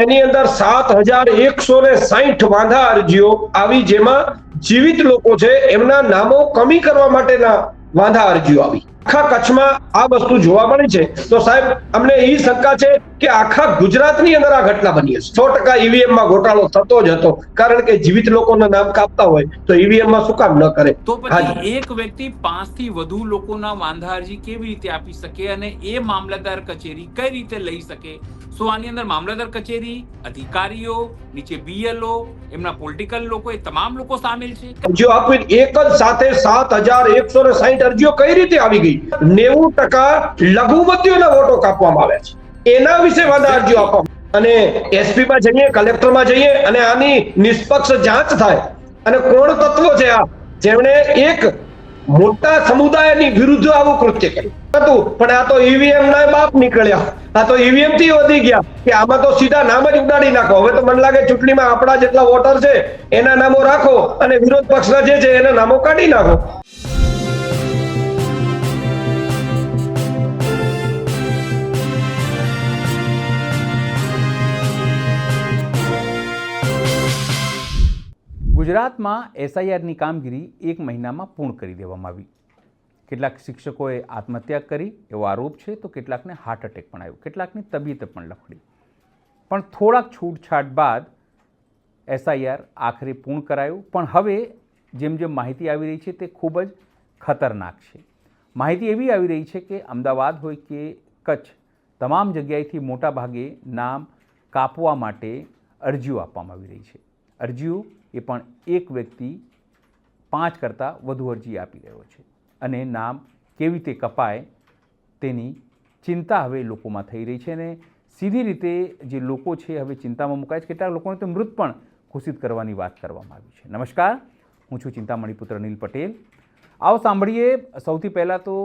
એની અંદર 7,160 વાંધા અરજીઓ આવી, જેમાં જીવિત લોકો છે એમના નામો કમી કરવા માટેના વાંધા અરજીઓ આવી. આખા કચ્છમાં આ વસ્તુ જોવા મળી છે. તો સાહેબ, અમને એ શંકા છે કે આખા ગુજરાતની અંદર આ ઘટના બની હશે. 100% ઈવીએમમાં ગોટાળો થતો જ હતો, કારણ કે જીવિત લોકોના નામ કાપતા હોય તો ઈવીએમમાં શું કામ ન કરે? તો પછી એક વ્યક્તિ 5 થી વધુ લોકોના વાંધા અરજી કેવી રીતે આપી શકે અને એ મામલતદાર કચેરી કઈ રીતે લઈ શકે? શું આની અંદર મામલતદાર કચેરી, અધિકારીઓ, નીચે બીએલઓ, એમના પોલિટિકલ લોકો, એ તમામ લોકો સામેલ છે? જો આપી એક જ સાથે 7,160 અરજીઓ કઈ રીતે આવી ગઈ? 90% લઘુમતીઓના વોટો કાપવામાં આવ્યા છે. એના વિશે વાંધા અરજીઓ આપવામાં અને એસપી માં જઈએ, કલેક્ટરમાં જઈએ અને આની નિષ્પક્ષ જાંચ થાય. અને કોણ તત્વો છે આ જેમણે એક મોટા સમુદાયની વિરુદ્ધ આવું કૃત્ય કર્યું હતું? પણ આ તો ઈવીએમ ના બાપ નીકળ્યા. આ તો ઈવીએમ થી વધી ગયા કે આમાં તો સીધા નામ જ ઉડાડી નાખો. હવે તો મને લાગે ચૂંટણીમાં આપણા જેટલા વોટર છે એના નામો રાખો અને વિરોધ પક્ષના જે છે એના નામો કાઢી નાખો. ગુજરાતમાં એસઆઈઆરની કામગીરી 1 મહિનામાં પૂર્ણ કરી દેવામાં આવી. કેટલાક શિક્ષકોએ આત્મહત્યા કરી એવો આરોપ છે, તો કેટલાકને હાર્ટ એટેક પણ આવ્યો, કેટલાકની તબિયત પણ લફડી. પણ થોડાક છૂટછાટ બાદ એસઆઈઆર આખરે પૂર્ણ કરાયું. પણ હવે જેમ જેમ માહિતી આવી રહી છે તે ખૂબ જ ખતરનાક છે. માહિતી એવી આવી રહી છે કે અમદાવાદ હોય કે કચ્છ, તમામ જગ્યાએથી મોટા ભાગે નામ કાપવા માટે અરજીઓ આપવામાં આવી રહી છે. અરજીઓ એ પણ એક વ્યક્તિ 5 કરતાં વધુ અરજી આપી રહ્યો છે અને નામ કેવી રીતે કપાય તેની ચિંતા હવે લોકોમાં થઈ રહી છે. અને સીધી રીતે જે લોકો છે હવે ચિંતામાં મુકાય છે. કેટલાક લોકોને તો મૃત પણ ઘોષિત કરવાની વાત કરવામાં આવી છે. નમસ્કાર, હું છું ચિંતામણી પુત્ર અનિલ પટેલ. આવો સાંભળીએ સૌથી પહેલાં તો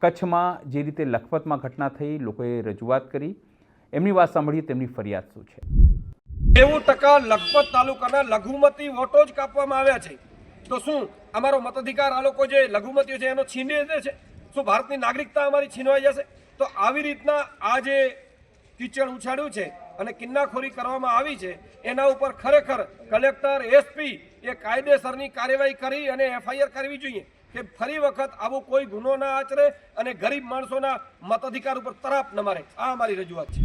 કચ્છમાં જે રીતે લખપતમાં ઘટના થઈ, લોકોએ રજૂઆત કરી, એમની વાત સાંભળીએ, તેમની ફરિયાદ શું છે. 90% લખપત તાલુકાના લઘુમતી વોટો જ કાપવામાં આવ્યા છે. તો શું અમારો મતાધિકાર આ લોકો જે લઘુમતીઓ છે એનો છીનવી દે છે? શું ભારતની નાગરિકતા અમારી છીનવાઈ જશે? તો આવી રીતના આ જે કીચડ ઉછાળ્યું છે અને કિન્નાખોરી કરવામાં આવી છે એના ઉપર ખરેખર કલેક્ટર, એસપી એ કાયદેસરની કાર્યવાહી કરી અને એફઆઈઆર કરવી જોઈએ કે ફરી વખત આવો કોઈ ગુનો ના આચરે અને ગરીબ માણસોના મતાધિકાર ઉપર તરાપ ન મારે. આ અમારી રજૂઆત છે.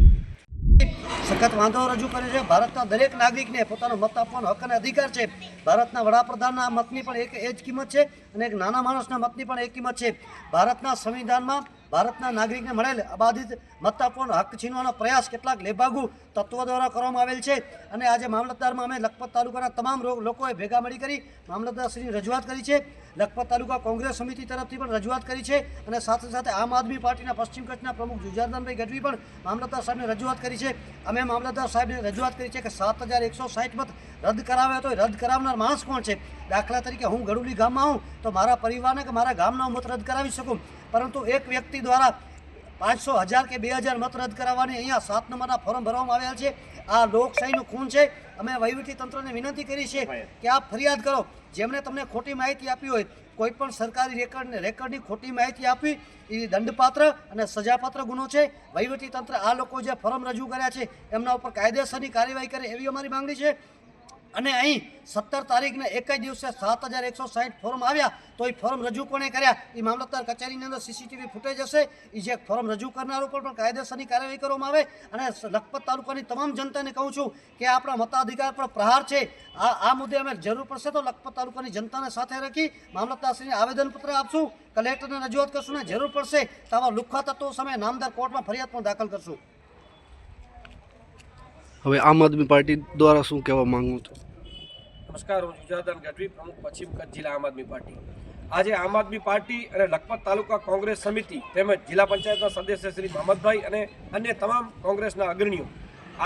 સખત વાંધો રજૂ કરે છે. ભારતના દરેક નાગરિકને પોતાનો મત આપવાનો હક અને અધિકાર છે. ભારતના વડાપ્રધાનના મતની પણ એ જ કિંમત છે અને એક નાના માણસના મતની પણ એક કિંમત છે. ભારતના સંવિધાનમાં ભારતના નાગરિકને મળેલ અબાધિત મત આપવાનો હક છીનવાનો પ્રયાસ કેટલાક લેભાગુ તત્વો દ્વારા કરવામાં આવેલ છે. અને આજે મામલતદારમાં અમે લખપત તાલુકાના તમામ લોકોએ ભેગા મળી કરી મામલતદારશ્રીની રજૂઆત કરી છે. લખપત તાલુકા કોંગ્રેસ સમિતિ તરફથી પણ રજૂઆત કરી છે અને સાથે સાથે આમ આદમી પાર્ટીના પશ્ચિમ કચ્છના પ્રમુખ જુજારદાનભાઈ ગઢવી પણ મામલતદાર સાહેબને રજૂઆત કરી છે. અમે મામલતદાર સાહેબને રજૂઆત કરી છે કે 7,160 મત રદ કરાવ્યા તો રદ કરાવનાર માણસ કોણ છે? દાખલા તરીકે હું ગડુલી ગામમાં હું તો મારા પરિવારને કે મારા ગામના મત રદ કરાવી શકું, પરંતુ એક વ્યક્તિ દ્વારા 500, 1000 કે 2000 મત રદ કરાવવાની અહીંયા 7 નંબરના ફોર્મ ભરવામાં આવ્યા છે. આ લોકશાહીનું ખૂન છે. અમે વહીવટી તંત્રને વિનંતી કરી છે કે આપ ફરિયાદ કરો. જેમણે તમને ખોટી માહિતી આપી હોય, કોઈ પણ સરકારી રેકર્ડની ખોટી માહિતી આપવી એ દંડપાત્ર અને સજાપાત્ર ગુનો છે. વહીવટી તંત્ર આ લોકો જે ફોર્મ રજૂ કર્યા છે એમના ઉપર કાયદેસરની કાર્યવાહી કરે એવી અમારી માંગણી છે. અને અહીં 17 તારીખના એક જ દિવસે 7,160 ફોર્મ આવ્યા તો એ ફોર્મ રજૂ કોણે કર્યા એ મામલતદાર કચેરીની અંદર સીસીટીવી ફૂટેજ હશે. એ જે ફોર્મ રજૂ કરનાર ઉપર પણ કાયદેસરની કાર્યવાહી કરવામાં આવે. અને લખપત તાલુકાની તમામ જનતાને કહું છું કે આપણા મતાધિકાર પર પ્રહાર છે. આ મુદ્દે અમે જરૂર પડશે તો લખપત તાલુકાની જનતાને સાથે રાખી મામલતદારશ્રીને આવેદનપત્ર આપશું, કલેક્ટરને રજૂઆત કરશું ને જરૂર પડશે તો આવા લુખ્ખા તત્વો સામે નામદાર કોર્ટમાં ફરિયાદ પણ દાખલ કરશું. હવે આમ આદમી પાર્ટી દ્વારા શું કહેવા માંગુ છું? નમસ્કાર, હું જુજારદાન ગઢવી, પ્રમુખ પશ્ચિમ કચ્છ જિલ્લા આમ આદમી પાર્ટી. આજે આમ આદમી પાર્ટી અને લખપત તાલુકા કોંગ્રેસ સમિતિ તેમજ જિલ્લા પંચાયતના સદસ્ય શ્રી મહમદભાઈ અને અન્ય તમામ કોંગ્રેસના અગ્રણીઓ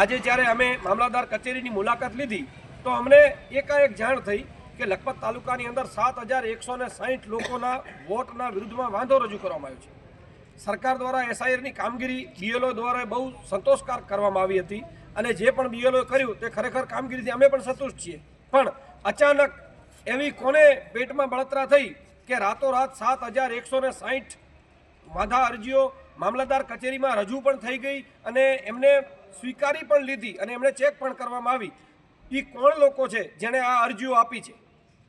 આજે જ્યારે અમે મામલતદાર કચેરીની મુલાકાત લીધી તો અમને એકાએક જાણ થઈ કે લખપત તાલુકાની અંદર 7,160 લોકોના વોટના વિરુદ્ધમાં વાંધો રજૂ કરવામાં આવ્યો છે. સરકાર દ્વારા એસઆઈઆરની કામગીરી બીએલઓ દ્વારા બહુ સંતોષકારક કરવામાં આવી હતી અને જે પણ બીએલઓ કર્યું તે ખરેખર કામગીરીથી અમે પણ સંતુષ્ટ છીએ. પણ અચાનક એવી કોને પેટમાં બળતરા થઈ કે રાતોરાત 7,160 વાંધા અરજીઓ મામલતદાર કચેરીમાં રજૂ પણ થઈ ગઈ અને એમને સ્વીકારી પણ લીધી અને એમણે ચેક પણ કરવામાં આવી. એ કોણ લોકો છે જેણે આ અરજીઓ આપી છે,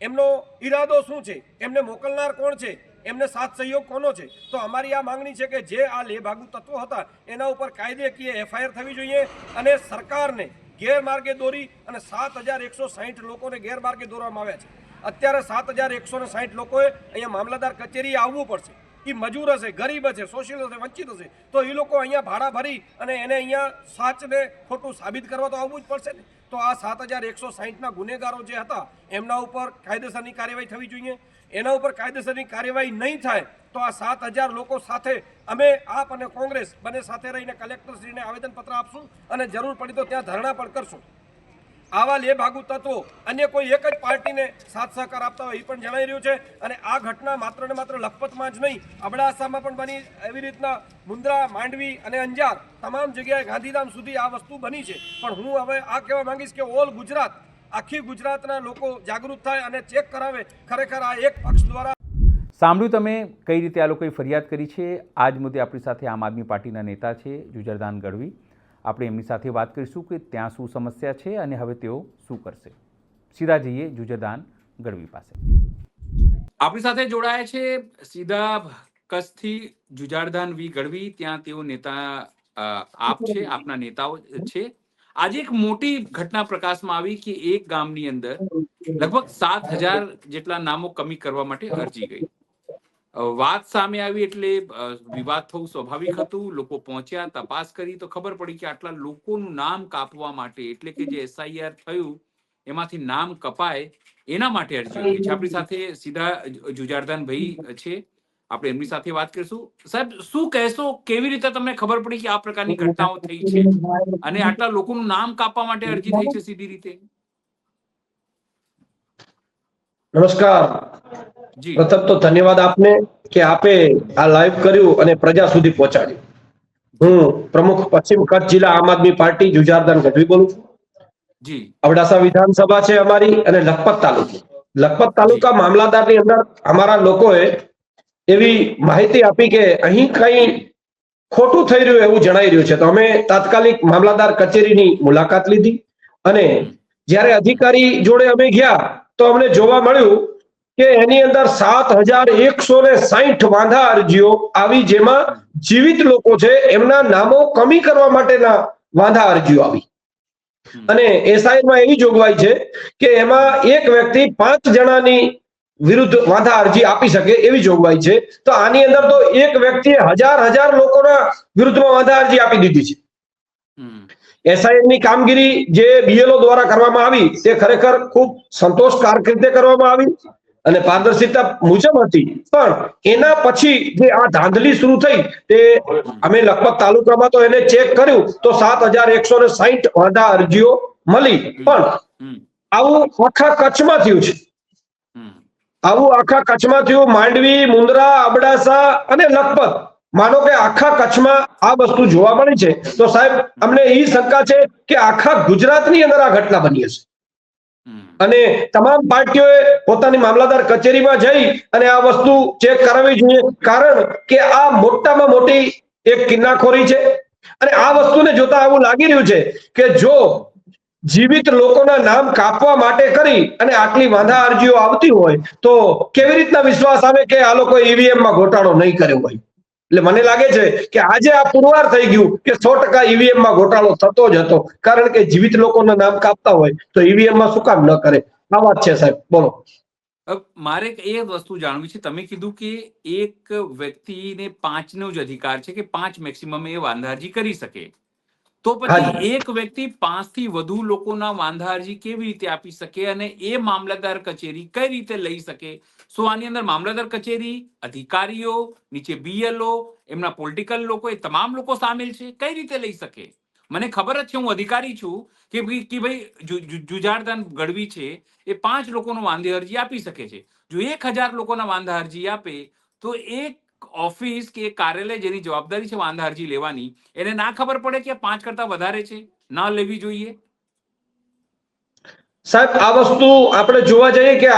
એમનો ઈરાદો શું છે, એમને મોકલનાર કોણ છે, એમને સાથ સહયોગ કોનો છે? તો અમારી આ માંગણી છે કે જે આ લેભાગુ તત્વો હતા એના ઉપર કાયદેકીય FIR થવી જોઈએ અને સરકારને ગેરમાર્ગે દોરી અને 7,160 લોકોને ગેરમાર્ગે દોરવામાં આવ્યા છે. અત્યારે 7,160 લોકોએ અહીંયા મામલતદાર કચેરીએ આવવું પડશે. એ મજૂર હશે, ગરીબ હશે, સોશિયલ હશે, વંચિત હશે, તો એ લોકો અહીંયા ભાડા ભરી અને એને અહીંયા સાચને ખોટું સાબિત કરવા તો આવવું જ પડશે ને. તો આ 7,160ના ગુનેગારો જે હતા એમના ઉપર કાયદેસરની કાર્યવાહી થવી જોઈએ. એના ઉપર કાયદેસરની કાર્યવાહી નહીં થાય તો આ 7,000 લોકો સાથે અમે આપ અને કોંગ્રેસ બંને સાથે રહીને કલેક્ટરશ્રીને આવેદનપત્ર આપશું અને જરૂર પડી તો ત્યાં ધરણા પણ કરશું. આવા લેભાગુ તત્વો અન્ય કોઈ એક જ પાર્ટીને સાથ સહકાર આપતા હોય એ પણ જણાઈ રહ્યું છે. અને આ ઘટના માત્ર ને માત્ર લખપતમાં જ નહીં, અબડાસામાં પણ બની, એવી રીતના મુન્દ્રા, માંડવી અને અંજાર તમામ જગ્યાએ ગાંધીધામ સુધી આ વસ્તુ બની છે. પણ હું હવે આ કહેવા માંગીશ કે ઓલ ગુજરાત, આખી ગુજરાતના લોકો જાગૃત થાય અને ચેક કરાવે ખરેખર આ એક પક્ષ દ્વારા. સાંભળ્યું તમે કઈ રીતે આ લોકોએ ફરિયાદ કરી છે. આ જ મુદ્દે આપણી સાથે આમ આદમી પાર્ટીના નેતા છે જુજરદાન ગઢવી. આપણે એમની સાથે વાત કરીશું કે ત્યાં શું સમસ્યા છે અને હવે તેઓ શું કરશે. સીધા જઈએ જુજરદાન ગઢવી પાસે. આપણી સાથે જોડાયા છે સીધા કચ્છથી જુજારદાન વી ગઢવી. ત્યાં તેઓ નેતા આપ છે, આપના નેતાઓ છે. આજે એક મોટી ઘટના પ્રકાશમાં આવી કે એક ગામની અંદર લગભગ 7,000 જેટલા નામો કમી કરવા માટે અરજી ગઈ. વાત સામે આવી એટલે વિવાદ થવું સ્વાભાવિક હતું. લોકો પહોંચ્યા, તપાસ કરી તો ખબર પડી કે આટલા લોકોનું નામ કાપવા માટે, એટલે કે જે SIR થયું એમાંથી નામ કપાય એના માટે અરજી કરી છે. આપણી સાથે સીધા જુજારદાન ભાઈ છે, આપણે એમની સાથે વાત કરીશું. સાહેબ, શું કહેશો, કેવી રીતે તમને ખબર પડી કે આ પ્રકારની ઘટનાઓ થઈ છે અને આટલા લોકોનું નામ કાપવા માટે અરજી થઈ છે સીધી રીતે? નમસ્કાર. જી, પ્રથમ તો ધન્યવાદ આપને કે આપે આ લાઈવ કર્યું અને પ્રજા સુધી પહોંચાડ્યું. હું પ્રમુખ પશ્ચિમ કચ્છ જિલ્લા આમ આદમી પાર્ટી જુજારદાન ગઢવી બોલું છું. જી, અબડાસા વિધાનસભા છે અમારી અને લખપત તાલુકો. લખપત તાલુકા મામલાદારની અંદર અમારા લોકોએ એવી માહિતી આપી કે અહીં કઈ ખોટું થઈ રહ્યું એવું જણાઈ રહ્યું છે. તો અમે તાત્કાલિક મામલાદાર કચેરીની મુલાકાત લીધી અને જ્યારે અધિકારી જોડે અમે ગયા તો અમને જોવા મળ્યું કે એની અંદર 7,160 વાંધા અરજીઓ આવી, જેમાં જીવિત લોકો છે એમના નામો કમી કરવા માટેના વાંધા અરજીઓ આવી. અને SIR માં એવી જોગવાઈ છે કે એમાં એક વ્યક્તિ 5 જણાની વિરુદ્ધ વાંધા અરજી આપી શકે એવી જોગવાઈ છે. તો આની અંદર તો એક વ્યક્તિએ હજાર લોકોના વિરુદ્ધમાં વાંધા અરજી આપી દીધી છે. SIR ની કામગીરી જે BLO દ્વારા કરવામાં આવી તે ખરેખર ખૂબ સંતોષકારક રીતે કરવામાં આવી અને પારદર્શિતા મુજબ હતી. પણ એના પછી જે આ ધાંધલી શરૂ થઈ તે અમે લખપત તાલુકામાં તો એને ચેક કર્યું તો 7,160 વાંધા અરજીઓ મળી. પણ આવું આખા કચ્છમાં થયું છે. આવું આખા કચ્છમાં થયું. માંડવી, મુન્દ્રા, અબડાસા અને લખપત, માનો કે આખા કચ્છમાં આ વસ્તુ જોવા મળી છે. તો સાહેબ, અમને એ શંકા છે કે આખા ગુજરાતની અંદર આ ઘટના બની હશે અને તમામ પાર્ટીઓએ પોતાની મામલાદાર કચેરીમાં જઈ અને આ વસ્તુ ચેક કરાવવી જોઈએ. કારણ કે આ મોટામાં મોટી એક કિન્નાખોરી છે અને આ વસ્તુને જોતા એવું લાગી રહ્યું છે કે જો જીવિત લોકોના નામ કાપવા માટે કરી અને આટલી વાંધા અરજીઓ આવતી હોય તો કેવી રીતના વિશ્વાસ આવે કે આ લોકો EVM માં ઘોટાળો નહીં કર્યો હોય. એટલે મને લાગે છે કે આજે આ પુરવાર થઈ ગયું કે 100% EVM માં ઘોટાળો થતો જ હતો. કારણ કે જીવિત લોકોના નામ કાપતા હોય તો EVM માં શું કામ ન કરે? આ વાત છે સાહેબ. બોલો. મારે એ વસ્તુ જાણવી છે. તમે કીધું કે એક વ્યક્તિને 5નો જ અધિકાર છે કે 5 મેક્સિમમ એ વાંધા અરજી કરી શકે. તો પછી એક વ્યક્તિ 5 થી વધુ લોકોના વાંધા અરજી કેવી રીતે આપી શકે અને એ મામલતદાર કચેરી કઈ રીતે લઈ શકે? શું આની અંદર મામલતદાર કચેરી, અધિકારીઓ, નીચે BLO, એમના પોલિટિકલ લોકો, એ તમામ લોકો સામેલ છે? કઈ રીતે લઈ શકે? મને ખબર જ છે, હું અધિકારી છું કે ભાઈ જુજારદાન ગઢવી છે એ 5 લોકોનો વાંધા અરજી આપી શકે છે. જો 1,000 લોકોના વાંધા અરજી આપે તો એક ઓફિસ કે કાર્યાલય જેની જવાબદારી છે વાંધા અરજી લેવાની, એને ના ખબર પડે કે 5 કરતા વધારે છે, ના લેવી જોઈએ? સાહેબ, આ વસ્તુ આપણે જોવા જઈએ કે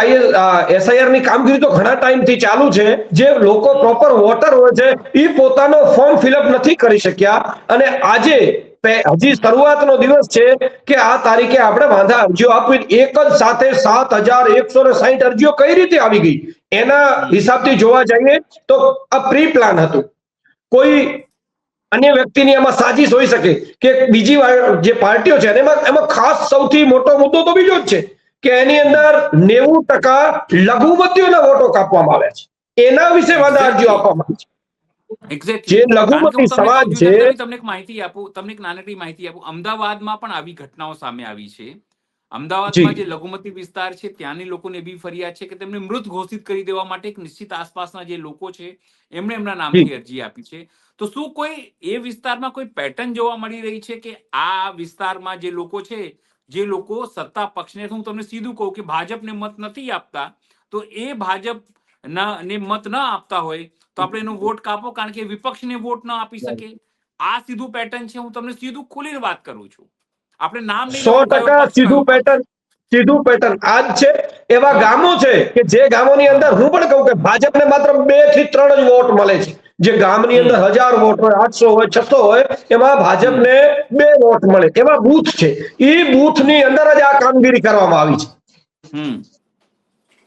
SIR ની કામગીરી તો ઘણા ટાઈમથી ચાલુ છે. જે લોકો પ્રોપર વોટર હોય છે એ પોતાનો ફોર્મ ફિલઅપ નથી કરી શક્યા અને આજે હજી શરૂઆતનો દિવસ છે કે આ તારીખે આપણે વાંધા અરજીઓ આપવી. એક જ સાથે 7,160 અરજીઓ કઈ રીતે આવી ગઈ? એના હિસાબથી જોવા જઈએ તો આ પ્રી પ્લાન હતું. કોઈ અન્ય વ્યક્તિની એમાં સાજિશ હોઈ શકે કે બીજી જે પાર્ટીઓ છે એમાં ખાસ સૌથી મોટો મુદ્દો તો બીજો જ છે કે એની અંદર 90% લઘુમતીઓના વોટો કાપવામાં આવ્યા છે. એના વિશે વાંધા અરજીઓ આપવામાં આવી છે. Exactly. જે લઘુમતી સમાજ છે, તમને એક માહિતી આપું, તમને એક નાનકડી માહિતી આપું. અમદાવાદમાં પણ આવી ઘટનાઓ સામે આવી છે. અમદાવાદમાં જે લઘુમતી વિસ્તાર છે ત્યાંની લોકોને એવી ફરિયાદ છે કે તેમને મૃત ઘોષિત કરી દેવા માટે એક નિશ્ચિત આસપાસના જે લોકો છે એમણે એમના નામથી અરજી આપી છે. તો શું કોઈ એ વિસ્તારમાં કોઈ પેટર્ન જોવા મળી રહી છે કે આ વિસ્તારમાં જે લોકો છે, જે લોકો સત્તા પક્ષને, હું તમને સીધું કહું કે ભાજપને મત નથી આપતા, તો એ ભાજપ ને મત ન આપતા હોય તો આપણે એનો વોટ કાપો કારણ કે વિપક્ષને વોટ ન આપી શકે? આ સીધું પેટર્ન છે. હું તમને સીધું ખુલીને વાત કરું છું. આપણે નામ નહીં 100% સીધું પેટર્ન આ જ છે. એવા ગામો છે કે જે ગામોની અંદર હું પણ કહું કે ભાજપને માત્ર 2 થી 3 જ વોટ મળે છે. જે ગામની અંદર 1000 વોટ હોય, 800 હોય, 600 હોય, એમાં ભાજપને 2 વોટ મળે. એવા બૂથ છે. એ બૂથની અંદર જ આ કામગીરી કરવામાં આવી છે.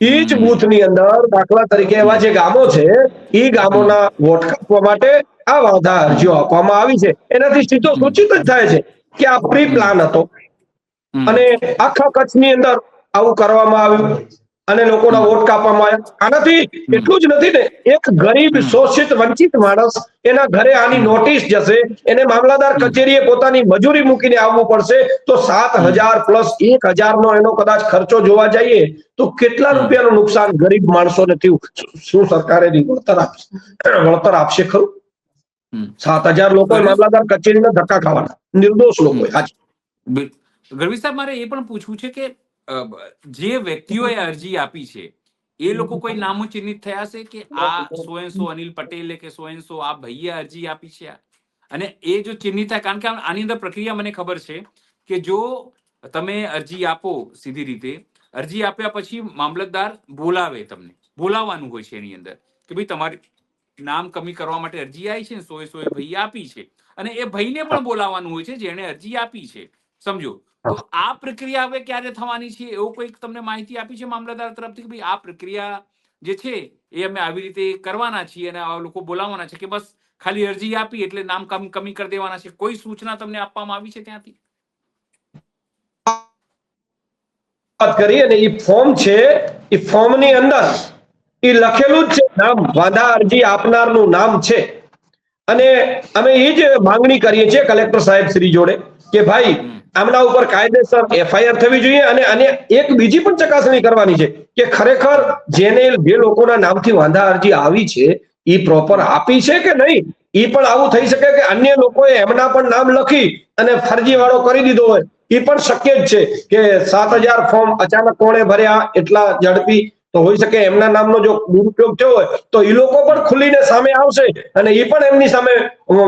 એ જ બૂથની અંદર દાખલા તરીકે એવા જે ગામો છે એ ગામોના વોટ કાપવા માટે આ વાંધા અરજીઓ આપવામાં આવી છે. એનાથી સીધો સૂચિત જ થાય છે કે આ પ્રી પ્લાન હતો અને આખા કચ્છની અંદર આવું કરવામાં આવ્યું અને લોકોના વોટ કાપવામાં આવ્યા. આનાથી એટલું જ નથી ને, એક ગરીબ શોષિત વંચિત માણસ એના ઘરે આની નોટિસ જશે, એને મામલાદાર કચેરીએ પોતાની મજૂરી મૂકીને આવવું પડશે, તો 7,000 પ્લસ 1,000 નો એનો કદાચ ખર્ચો જોવા જઈએ તો કેટલા રૂપિયાનું નુકસાન ગરીબ માણસોને થયું? શું સરકારે વળતર આપશે ખરું? 7,000 લોકો મામલાદાર કચેરીના ધક્કા ખાવાના, નિર્દોષ લોકો. ગરવી સાહેબ, મારે એ પણ પૂછવું છે કે જે વ્યક્તિઓએ અરજી આપી છે એ લોકો કોઈ નામો ચિહ્નિત થયા છે કે આ સો અનિલ પટેલે કે સો આ ભાઈએ અરજી આપી છે? અને એ જો ચિહ્નિત થાય, કારણ કે આની અંદર પ્રક્રિયા મને ખબર છે કે જો તમે અરજી આપો, સીધી રીતે અરજી આપ્યા પછી મામલતદાર બોલાવે, તમને બોલાવવાનું હોય છે એની અંદર કે ભાઈ તમારી નામ કમી કરવા માટે અરજી આવી છે, સો ભાઈ આપી છે, અને એ ભાઈને પણ બોલાવવાનું હોય છે જેને અરજી આપી છે. સમજો તો આ પ્રક્રિયા હવે ક્યારે થવાની છે? એવું કોઈ તમને માહિતી આપી છે મામલતદાર તરફથી કે ભાઈ આ પ્રક્રિયા જે છે એ અમે આવી રીતે કરવાના છીએ અને આ લોકો બોલાવવાના છે, કે બસ ખાલી અરજી આપી એટલે નામ કમી કરી દેવાના છે? કોઈ સૂચના તમને આપવામાં આવી છે ત્યાંથી? વાત કરી અને એ ફોર્મ છે, એ ફોર્મની અંદર એ લખેલું જ છે નામ, વાંધા અરજી આપનારનું નામ છે. અને અમે એ જ માંગણી કરીએ છીએ કલેક્ટર સાહેબ શ્રી જોડે કે ભાઈ આમના ઉપર કાયદેસર FIR થવી જોઈએ અને એક બીજી પણ ચકાસણી કરવાની છે કે ખરેખર જે લોકોના નામથી વાંધા અરજી આવી છે એ પ્રોપર આપી છે કે નહીં. એ પણ આવું થઈ શકે કે અન્ય લોકોએ એમના પણ નામ લખી અને ફરજીવાળો કરી દીધો હોય. એ પણ શક્ય જ છે કે 7,000 ફોર્મ અચાનક કોણે ભર્યા એટલા ઝડપી, તો હોઈ શકે એમના નામનો જો દુરુપયોગ થયો હોય તો એ લોકો પણ ખુલીને સામે આવશે અને એ પણ એમની સામે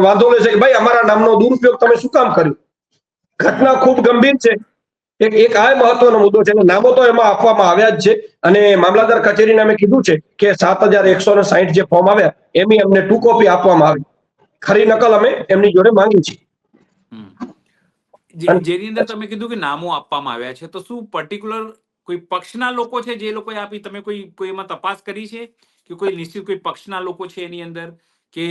વાંધો લેશે કે ભાઈ અમારા નામનો દુરુપયોગ તમે શું કામ કર્યું. ઘટના ખૂબ ગંભીર છે. એક આ મહત્વનો મુદ્દો છે. નામો તો એમાં આપવામાં આવ્યા જ છે અને મામલતદાર કચેરીને અમે કીધું છે કે 7,160 જે ફોર્મ આવ્યા એની અમને 2 કોપી આપવામાં આવી. ખરી નકલ અમે એમની જોડે માંગી છે. જેની અંદર તમે કીધું કે નામો આપવામાં આવ્યા છે, તો શું પર્ટિક્યુલર કોઈ પક્ષના લોકો છે જે લોકોએ આપી? તમે કોઈ એમાં તપાસ કરી છે કે કોઈ નિશ્ચિત કોઈ પક્ષના લોકો છે એની અંદર, કે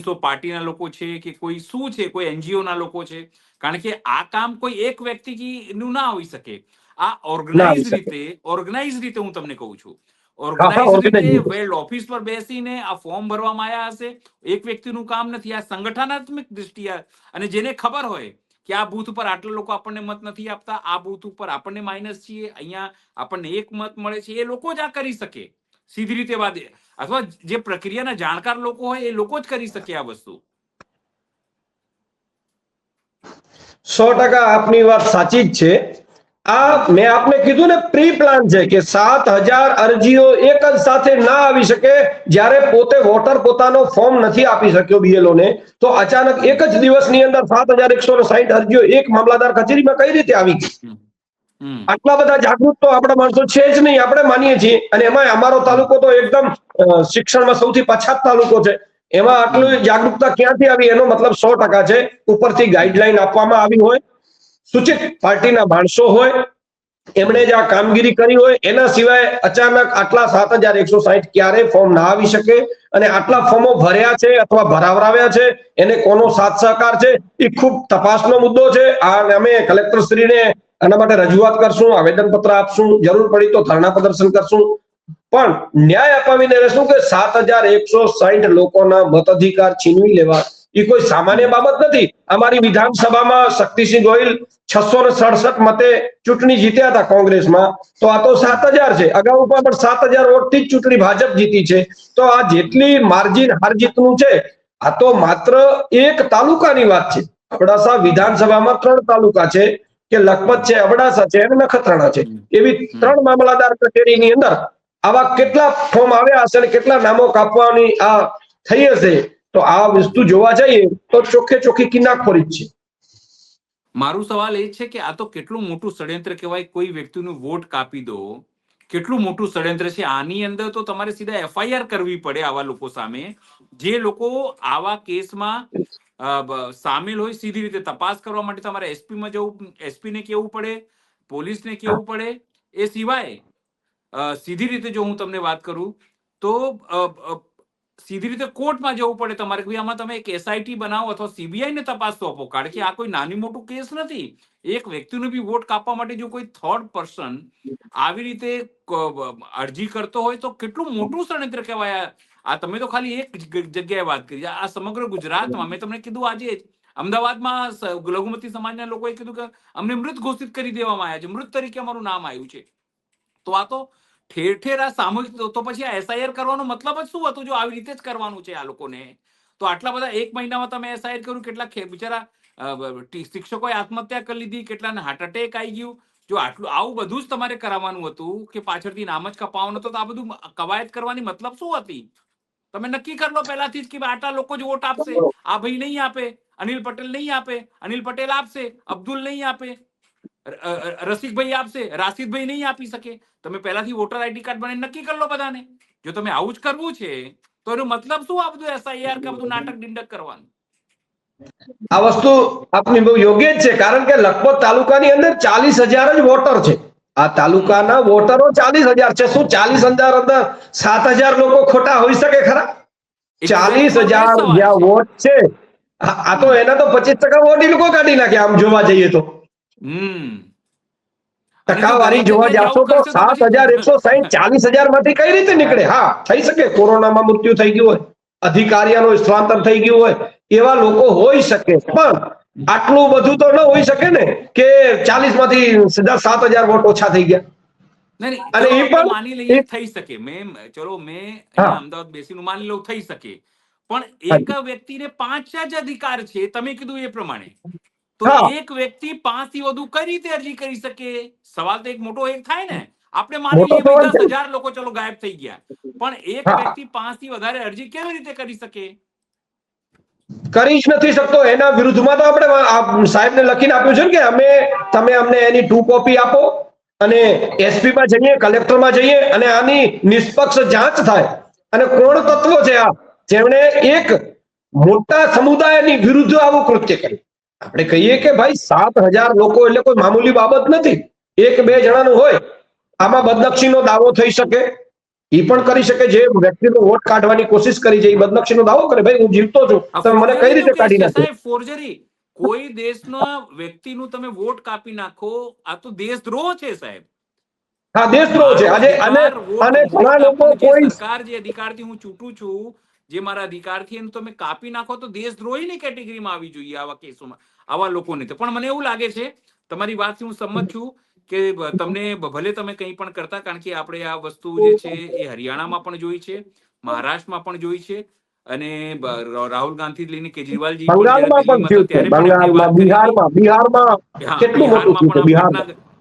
સો પાર્ટીના લોકો છે, કે કોઈ શું છે, કોઈ NGO ના લોકો છે? કારણ કે આ કામ કોઈ એક વ્યક્તિ નું ના હોઈ શકે. આ ઓર્ગેનાઇઝ રીતે હું તમને કહું છું, ઓર્ગેનાઇઝ રીતે વેલ્ડ ઓફિસ પર બેસીને આ ફોર્મ ભરવામાં આવ્યા હશે. એક વ્યક્તિનું કામ નથી. આ સંગઠનાત્મક દ્રષ્ટિએ, અને જેને ખબર હોય કે આ બૂથ ઉપર આટલા લોકો આપણને મત નથી આપતા, આ બૂથ ઉપર આપણને માઇનસ છીએ, અહીંયા આપણને 1 મત મળે છે, એ લોકો જ આ કરી શકે સીધી રીતે વાત, અથવા જે પ્રક્રિયાના જાણકાર લોકો હોય એ લોકો જ કરી શકે આ વસ્તુ. 100% આપની વાત સાચી જ છે. આ મેં આપને કીધું ને, પ્રી પ્લાન છે કે 7,000 અરજીઓ એક જ સાથે ના આવી શકે. જ્યારે પોતે વોટર પોતાનો ફોર્મ નથી આપી શક્યો BLO ને, તો અચાનક એક જ દિવસની અંદર 7,160 અરજીઓ એક મામલતદાર કચેરીમાં કઈ રીતે આવી ગઈ? આટલા બધા જાગૃત તો આપણા માણસો છે જ નહીં, આપણે માનીએ છીએ. અને એમાં અમારો તાલુકો તો એકદમ શિક્ષણમાં સૌથી પછાત તાલુકો છે. એમાં આટલું જાગૃતતા ક્યાંથી આવી એનો મતલબ 100% છે. ઉપરથી ગાઈડલાઈન આપવામાં આવી હોય, સૂચિત પાર્ટીના માણસો હોય, એમણે જે આ કામગીરી કરી હોય, એના સિવાય અચાનક આટલા 7,160 ક્યારે ફોર્મ ના આવી શકે અને આટલા ફોર્મો ભર્યા છે અથવા ભરાવરાવ્યા છે, એને કોનો સાથ સહકાર છે, એ ખૂબ તપાસનો મુદ્દો છે. આ અમે કલેક્ટરશ્રીને આના માટે રજૂઆત કરશું, આવેદનપત્ર આપશું, જરૂર પડી તો ધરણા પ્રદર્શન કરશું, પણ ન્યાય અપાવીને રહેશું કે 7,160 લોકોના મતાધિકાર છીનવી લેવા એ કોઈ સામાન્ય બાબત નથી. અમારી વિધાનસભામાં શક્તિસિંહ ગોહિલ 667 મતે ચૂંટણી જીત્યા હતા કોંગ્રેસમાં, તો આ તો 7,000 છે. અગાઉ પણ 7,000 વોટથી જ ચૂંટણી ભાજપ જીતી છે. તો આ જેટલી માર્જિન હાર જીતનું છે, આ તો માત્ર એક તાલુકાની વાત છે. અબડાસા વિધાનસભામાં 3 તાલુકા છે કે લખપત છે, અબડાસા છે અને નખત્રાણા છે. એવી 3 મામલતદાર કચેરીની અંદર આવા કેટલા ફોર્મ આવ્યા હશે અને કેટલા નામો કાપવાની આ થઈ હશે. તો આ વસ્તુ જોવા જઈએ તો ચોખ્ખે ચોખ્ખી કિનાખોરી જ છે. મારું સવાલ એ છે કે આ તો કેટલું મોટું ષડયંત્ર કહેવાય. કોઈ વ્યક્તિનું વોટ કાપી દો, કેટલું મોટું ષડયંત્ર છે. આની અંદર તો તમારે સીધા FIR કરવી પડે આવા લોકો સામે. જે લોકો આવા કેસમાં સામેલ હોય, સીધી રીતે તપાસ કરવા માટે તમારે SP માં જવું, SP ને કહેવું પડે, પોલીસને કહેવું પડે. એ સિવાય સીધી રીતે જો હું તમને વાત કરું તો સીધી રીતે કોર્ટમાં જવું પડે તમારે. આમાં તમે એક SIT બનાવો અથવા CBI ને તપાસ સોંપો, કારણ કે આ કોઈ નાની મોટું કેસ નથી. એક વ્યક્તિનો બી વોટ કાપવા માટે જો કોઈ થર્ડ પર્સન આવી રીતે અરજી કરતો હોય તો કેટલું મોટું ષડયંત્ર કહેવાય. આ તમે તો ખાલી એક જગ્યાએ વાત કરી, આ સમગ્ર ગુજરાતમાં. મેં તમને કીધું આજે જ અમદાવાદમાં લઘુમતી સમાજના લોકોએ કીધું કે અમને મૃત ઘોષિત કરી દેવામાં આવ્યા છે, મૃત તરીકે અમારું નામ આવ્યું છે. તો આ તો ઠેર ઠેર આ સામૂહિક. તો પછી આ SIR કરવાનો મતલબ જ શું હતું જો આવી રીતે જ કરવાનું છે આ લોકોને? તો આટલા બધા એક મહિનામાં તમે SIR કર્યું, કેટલા બિચારા શિક્ષકોએ આત્મહત્યા કરી લીધી, કેટલાને હાર્ટ એટેક આવી ગયું. જો આવું બધું જ તમારે કરાવવાનું હતું કે પાછળથી નામ જ કપાવવાનું હતું, તો આ બધું કવાયત કરવાની મતલબ શું હતી? તમે નક્કી કરી લો પહેલાથી જ કે આટલા લોકો જ વોટ આપશે, આ ભાઈ નહીં આપે, અનિલ પટેલ નહીં આપે, અનિલ પટેલ આપશે, અબ્દુલ નહીં આપે, રસિકભાઈ આપશે, રાશિદભાઈ નહીં આપી શકે. તમે પહેલાથી વોટર ID કાર્ડ બનાવીને નક્કી કરી લો બધાને. જો તમે આવું જ કરવું છે તો એનો મતલબ શું આ બધું SIR કે બધું નાટક ડિંડક કરવાનું? આ વસ્તુ આપની બહુ યોગ્ય જ છે, કારણ કે લખપત તાલુકાની અંદર 40,000 જ વોટર છે. આ તાલુકાના વોટરો 40,000 છે. શું 40,000 અંદર 7,000 લોકો ખોટા હોઈ શકે ખરા? 40,000 જ્યાં વોટ છે, આ તો એના તો 25% વોટ એ લોકો કાઢી નાખે. આમ જોવા જઈએ તો ટકાવારી જોવા જાશો તો 7,160 40,000 માંથી કઈ રીતે નીકળે? હા, થઈ શકે કોરોનામાં મૃત્યુ થઈ ગયું હોય, અધિકારીઓનું સ્થળાંતર થઈ ગયું હોય, એવા લોકો હોઈ શકે, પણ આટલું બધું તો ન હોઈ શકે ને કે 40 માંથી સીધા 7,000 વોટ ઓછા થઈ ગયા. અને એ પણ માની લઈએ થઈ શકે. ચલો મેં અમદાવાદ બેસીને માની લઉં થઈ શકે, પણ એક વ્યક્તિને 5 જ અધિકાર છે તમે કીધું એ પ્રમાણે. તો એક વ્યક્તિ 5 થી વધુ કઈ રીતે અરજી કરી શકે? સવાલ તો એક મોટો એક થાય ને. આપણે માની લઈએ 10,000 લોકો ચલો ગાયબ થઈ ગયા, પણ એક વ્યક્તિ 5 થી વધારે અરજી કેવી રીતે કરી શકે? કરી જ નથી શકતો. એના વિરુદ્ધમાં તો આપણે સાહેબને લખીને આપ્યું છે કે તમે અમને એની 2 કોપી આપો અને SP માં જઈએ, કલેક્ટરમાં જઈએ અને આની નિષ્પક્ષ જાંચ થાય. અને કોણ તત્વો છે આ જેમણે એક મોટા સમુદાયની વિરુદ્ધ આવું કૃત્ય કર્યું? આપણે કહીએ કે ભાઈ 7,000 લોકો એટલે કોઈ મામૂલી બાબત નથી. 1-2 જણાનું હોય, આમાં બદનક્ષીનો દાવો થઈ શકે. એ પણ કરી શકે જે વ્યક્તિનો વોટ કાઢવાની કોશિશ કરી છે, એ બદનક્ષીનો દાવો કરે, ભાઈ હું જીવતો છું, તમે મને કઈ રીતે કાઢી નાખ્યો? ફોર્જરી કોઈ દેશના વ્યક્તિનું તમે વોટ કાપી નાખો, આ તો દેશદ્રોહ છે સાહેબ. હા, દેશદ્રોહ છે. આજે અને ઘણા લોકો કોઈ સરકાર જે અધિકારથી હું ચૂંટું છું, જે મારા અધિકારથી એનું તમે કાપી નાખો તો દેશદ્રોહીની કેટેગરીમાં આવી જોઈએ આવા કેસોમાં, આવા લોકોને. પણ મને એવું લાગે છે, તમારી વાતથી હું સંમત છું કે તમને ભલે તમે કંઈ પણ કરતા, કારણ કે આપણે આ વસ્તુ જે છે એ હરિયાણામાં પણ જોઈ છે, મહારાષ્ટ્રમાં પણ જોઈ છે, અને રાહુલ ગાંધી લઈને કેજરીવાલજી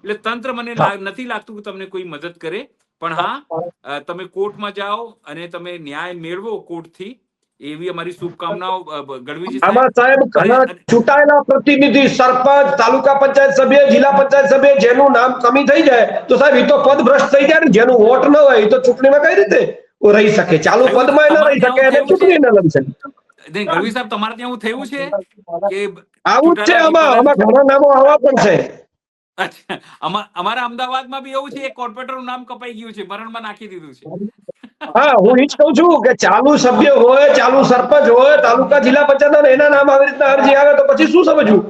એટલે તંત્ર મને નથી લાગતું કે તમને કોઈ મદદ કરે. પણ હા, તમે કોર્ટમાં જાઓ અને તમે ન્યાય મેળવો કોર્ટથી, એવી અમારી શુભકામનાઓ ગઢવીજી સાહેબ. ચૂંટાયેલા પ્રતિનિધિ, સરપંચ, તાલુકા પંચાયત સભ્ય, જિલ્લા પંચાયત સભ્ય, જેનું નામ કમી થઈ જાય તો સાહેબ એ તો પદ ભ્રષ્ટ થઈ જાય ને. જેનું વોટ ન હોય એ તો ચૂંટણીમાં કઈ રીતે રહી શકે, ચાલુ પદમાં ન રહી શકે અને ચૂંટણી ન લડી શકે. ગઢવી સાહેબ, તમારે ત્યાં એવું થયું છે કે આવું જ છે, ચૂંટાયેલા આમાં ઘણા નામો આવા પણ છે. અચ્છા, અમારા અમદાવાદમાં બી એવું છે, એક કોર્પોરેટરનું નામ કપાઈ ગયું છે, મરણમાં નાખી દીધું છે. હા, હું ઈ જ કહું છું કે ચાલુ સભ્ય હોય, ચાલુ સરપંચ હોય, તાલુકા જિલ્લા પંચાયત એના નામ આવી રીતના અરજી આવે તો પછી શું સમજવું?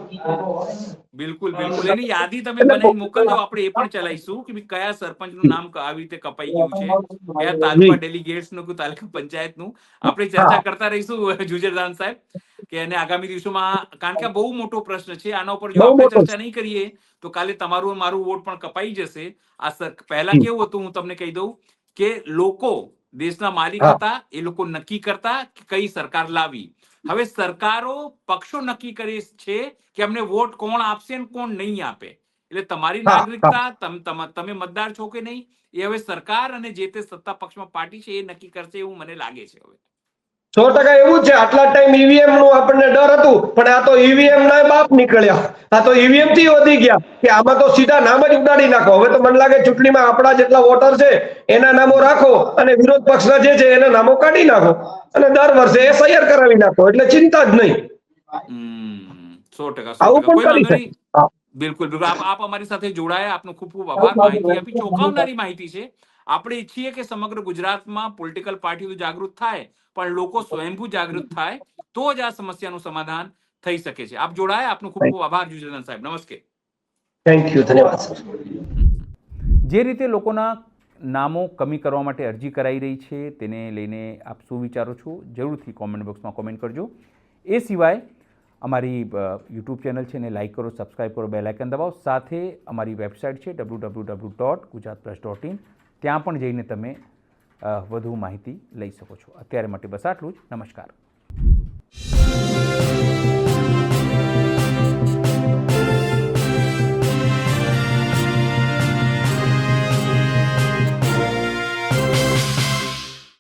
બિલકુલ બિલકુલ, એની યાદી તમે બનાવી મોકલજો, આપણે એ પણ ચલાવીશું કે કયા સરપંચનું નામ આવી રીતે કપાઈ ગયું છે, કયા તાલુકા ડેલિગેટ્સનું કે તાલુકા પંચાયતનું. આપણે ચર્ચા કરતા રહીશું જુજરદાન સાહેબ, કે એને આગામી દિવસોમાં, કારણ કે આ બહુ મોટો પ્રશ્ન છે, આના ઉપર જો બહુ આપણે મોટો ચર્ચા નહીં કરીએ તો કાલે તમારું મારું વોટ પણ કપાઈ જશે. આ પહેલા કેવું હતું, હું તમને કહી દઉં કે લોકો દેશના માલિક હતા, એ લોકો નક્કી કરતા કે કઈ સરકાર લાવી. હવે સરકારો પક્ષો નક્કી કરે છે કે અમને વોટ કોણ આપશે અને કોણ નહીં આપે. એટલે તમારી નાગરિકતા, તમે મતદાર છો કે નહીં, એ હવે સરકાર અને જે તે સત્તા પક્ષમાં પાર્ટી છે એ નક્કી કરશે, એવું મને લાગે છે. હવે 100% એવું જ છે. આટલા ટાઈમ ઈવીએમ નું આપણને ડર હતું, પણ આ તો ઈવીએમ ના બાપ નીકળ્યા. આ તો ઈવીએમ થી વધી ગયા કે આમાં તો સીધા નામ જ ઉડાડી નાખો. હવે તો મને લાગે ચૂંટણીમાં આપણા જેટલા વોટર છે એના નામો રાખો અને વિરોધ પક્ષના જે છે એના નામો કાઢી નાખો અને દર વર્ષે એફઆઈઆર કરાવી નાખો, એટલે ચિંતા જ નહીં. 100%, આવું કોઈ પણ વાંધો કરી નહીં. શકે. બિલકુલ બિલકુલ, આપ અમારી સાથે જોડાયા, આપનો ખૂબ ખૂબ આભાર. માહિતી આપી, ચોંકાવનારી માહિતી છે. આપણે ઈચ્છીએ કે સમગ્ર ગુજરાતમાં પોલિટિકલ પાર્ટીઓ જાગૃત થાય, પણ લોકો સ્વયંભૂ જાગૃત થાય તો જ આ સમસ્યાનું સમાધાન થઈ શકે છે. આપ જોડાયા, આપનો ખૂબ ખૂબ આભાર જુજરદાન સાહેબ. નમસ્તે. થેન્ક યુ, ધન્યવાદ સર. જે રીતે લોકોના નામો કમી કરવા માટે અરજી કરાઈ રહી છે તેને લઈને આપ શું વિચારો છો, જરૂરથી કોમેન્ટ બોક્સમાં કોમેન્ટ કરજો. એ સિવાય અમારી યુટ્યુબ ચેનલ છે એને લાઇક કરો, સબસ્ક્રાઇબ કરો, બેલ આઇકન દબાવો. સાથે અમારી વેબસાઇટ છે www.gujaratpress.in, ત્યાં પણ જઈને તમે વધુ માહિતી લઈ શકો છો. અત્યારે માટે બસ આટલું જ. નમસ્કાર.